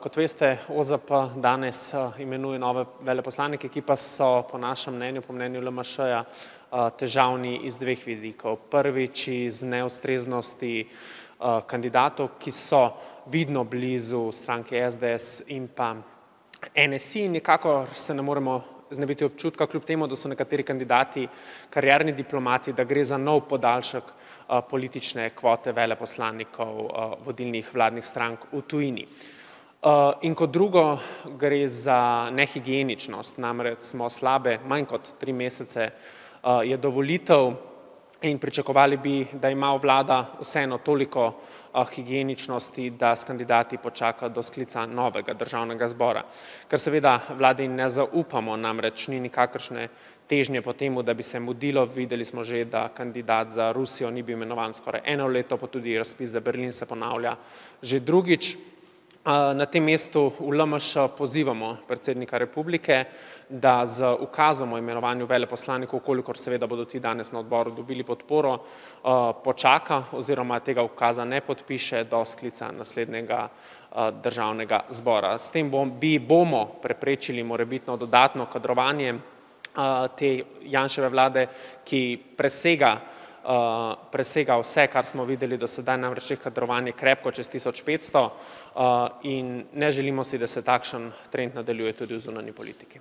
Kot veste, OZP danes imenuje nove veleposlanike, ki pa so po našem mnenju, po mnenju LMŠ-ja, težavni iz dveh vidikov. Prvič iz neustreznosti kandidatov, ki so vidno blizu stranke SDS in pa NSI, nekako se ne moremo znebiti občutka, kljub temu, da so nekateri kandidati karierni diplomati, da gre za nov podaljšek politične kvote veleposlanikov vodilnih vladnih strank v tujini. In kot drugo, gre za nehigieničnost, namreč smo slabe, manj kot 3 mesece je do volitev in pričakovali bi, da ima vlada vseeno toliko higieničnosti, da s kandidati počaka do sklica novega državnega zbora. Ker seveda vladi ne zaupamo, namreč ni nikakršne težnje po temu, da bi se mudilo. Videli smo že, da kandidat za Rusijo ni bil imenovan skoraj 1 leto, pa tudi razpis za Berlin se ponavlja že drugič. Na tem mestu v LMŠ pozivamo predsednika republike, da z ukazom o imenovanju veleposlanikov, kolikor seveda bodo ti danes na odboru dobili podporo, počaka oziroma tega ukaza ne podpiše do sklica naslednjega državnega zbora. S tem bomo preprečili morebitno dodatno kadrovanje te Janševe vlade, ki presega vse, kar smo videli do sedaj, namreč kadrovanje krepko čez 1500 in ne želimo si, da se takšen trend nadaljuje tudi v zunanji politiki.